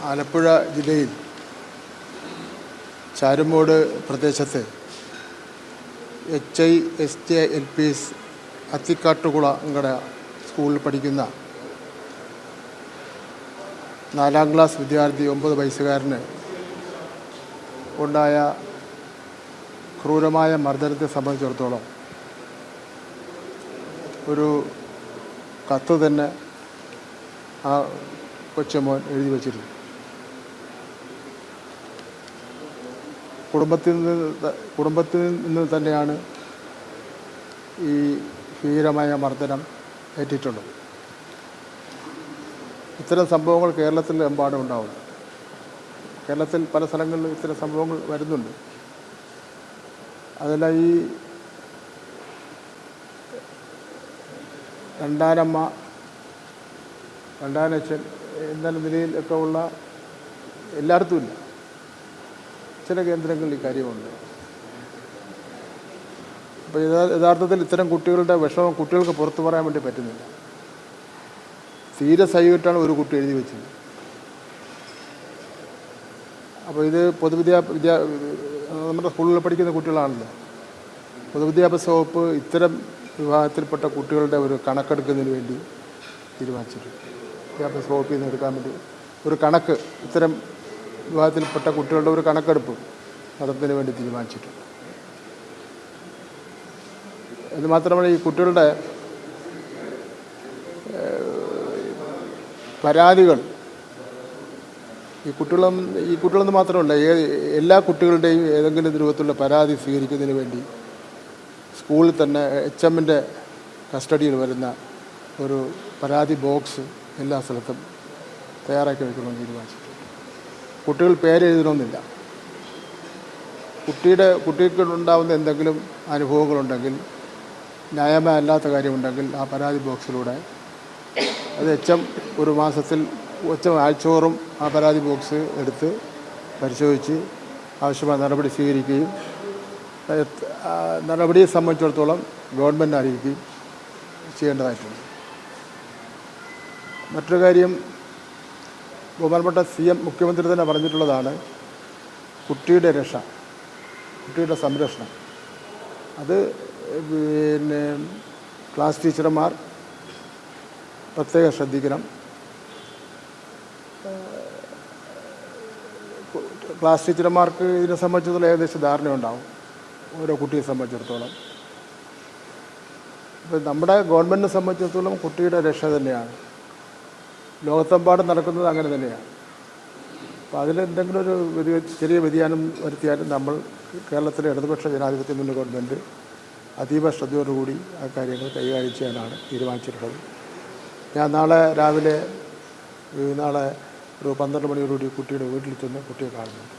ആലപ്പുഴ ജില്ലയിൽ ചാരുമൂട് പ്രദേശത്ത് HISJ-LP അത്തിക്കാട്ടുകുളങ്ങര സ്കൂളിൽ പഠിക്കുന്ന 4ാം ക്ലാസ് വിദ്യാർത്ഥി 9 വയസ്സുകാരന് ഉണ്ടായ ക്രൂരമായ മർദ്ദനത്തെ സംബന്ധിച്ചിടത്തോളം ഒരു കത്ത് തന്നെ ആ കൊച്ചുമോൻ എഴുതി വച്ചിരുന്നു. കുടുംബത്തിൽ നിന്ന് തന്നെയാണ് ഈ ഭീകരമായ മർദ്ദനം ഏറ്റിട്ടുള്ളത്. ഇത്തരം സംഭവങ്ങൾ കേരളത്തിലെമ്പാടും ഉണ്ടാവും. കേരളത്തിൽ പല സ്ഥലങ്ങളിലും ഇത്തരം സംഭവങ്ങൾ വരുന്നുണ്ട്. അതെല്ലാം ഈ രണ്ടാനമ്മ, രണ്ടാനച്ഛൻ എന്ന നിലയിലൊക്കെ ഉള്ള എല്ലായിടത്തും ഇല്ല, ചില കേന്ദ്രങ്ങളിൽ ഈ കാര്യമുണ്ട്. അപ്പോൾ യഥാർത്ഥത്തിൽ ഇത്തരം കുട്ടികളുടെ വിഷമം കുട്ടികൾക്ക് പുറത്തു പറയാൻ വേണ്ടി പറ്റുന്നില്ല. തീരെ സൈവിട്ടാണ് ഒരു കുട്ടി എഴുതി വെച്ചത്. അപ്പോൾ ഇത് നമ്മുടെ സ്കൂളിൽ പഠിക്കുന്ന കുട്ടികളാണല്ലോ. പൊതുവിദ്യാഭ്യാസ വകുപ്പ് ഇത്തരം വിഭാഗത്തിൽപ്പെട്ട കുട്ടികളുടെ ഒരു കണക്കെടുക്കുന്നതിന് വേണ്ടി തീരുമാനിച്ചിട്ടുണ്ട്. വിദ്യാഭ്യാസ വകുപ്പിൽ നിന്ന് എടുക്കാൻ വേണ്ടി ഒരു കണക്ക്, ഇത്തരം വിഭാഗത്തിൽപ്പെട്ട കുട്ടികളുടെ ഒരു കണക്കെടുപ്പ് നടത്തുന്നതിന് വേണ്ടി തീരുമാനിച്ചിട്ടുണ്ട്. എന്ന് മാത്രമല്ല, ഈ കുട്ടികളുടെ പരാതികൾ ഈ കുട്ടികളെന്ന് മാത്രമല്ല, എല്ലാ കുട്ടികളുടെയും ഏതെങ്കിലും രൂപത്തിലുള്ള പരാതി സ്വീകരിക്കുന്നതിന് വേണ്ടി സ്കൂളിൽ തന്നെ HM-ൻ്റെ കസ്റ്റഡിയിൽ വരുന്ന ഒരു പരാതി ബോക്സ് എല്ലാ സ്ഥലത്തും തയ്യാറാക്കി വയ്ക്കണമെന്ന് തീരുമാനിച്ചിട്ടുണ്ട്. കുട്ടികൾ പേരെഴുതണമെന്നില്ല. കുട്ടിക്ക് ഉണ്ടാകുന്ന എന്തെങ്കിലും അനുഭവങ്ങളുണ്ടെങ്കിൽ, ന്യായമല്ലാത്ത കാര്യമുണ്ടെങ്കിൽ ആ പരാതി ബോക്സിലൂടെ അത് HM ഒരു മാസത്തിൽ ആഴ്ചതോറും ആ പരാതി ബോക്സ് എടുത്ത് പരിശോധിച്ച് ആവശ്യമായ നടപടി സ്വീകരിക്കുകയും നടപടിയെ സംബന്ധിച്ചിടത്തോളം ഗവൺമെൻറ് അറിയിക്കുകയും ചെയ്യേണ്ടതായിട്ടുണ്ട്. മറ്റൊരു കാര്യം, ബഹുമാനപ്പെട്ട CM മുഖ്യമന്ത്രി തന്നെ പറഞ്ഞിട്ടുള്ളതാണ്, കുട്ടിയുടെ രക്ഷ, കുട്ടിയുടെ സംരക്ഷണം. അത് ക്ലാസ് ടീച്ചർമാർ പ്രത്യേകം ശ്രദ്ധിക്കണം. ക്ലാസ് ടീച്ചർമാർക്ക് ഇതിനെ സംബന്ധിച്ചിടത്തോളം ഏകദേശം ധാരണയുണ്ടാവും, ഓരോ കുട്ടിയെ സംബന്ധിച്ചിടത്തോളം. ഇപ്പം നമ്മുടെ ഗവൺമെൻറ്റിനെ സംബന്ധിച്ചിടത്തോളം കുട്ടിയുടെ രക്ഷ തന്നെയാണ്. ലോകത്തെമ്പാടും നടക്കുന്നത് അങ്ങനെ തന്നെയാണ്. അപ്പോൾ അതിലെന്തെങ്കിലും ഒരു ചെറിയ വ്യതിയാനം വരുത്തിയാലും നമ്മൾ കേരളത്തിലെ ഇടതുപക്ഷ ജനാധിപത്യ മുന്നണി ഗവൺമെൻറ് അതീവ ശ്രദ്ധയോടുകൂടി ആ കാര്യങ്ങൾ കൈകാര്യം ചെയ്യാനാണ് തീരുമാനിച്ചിട്ടുള്ളത്. ഞാൻ നാളെ ഒരു 12 മണിയോടുകൂടി കുട്ടിയുടെ വീട്ടിൽ ചെന്ന് കുട്ടിയെ കാണുന്നുണ്ട്.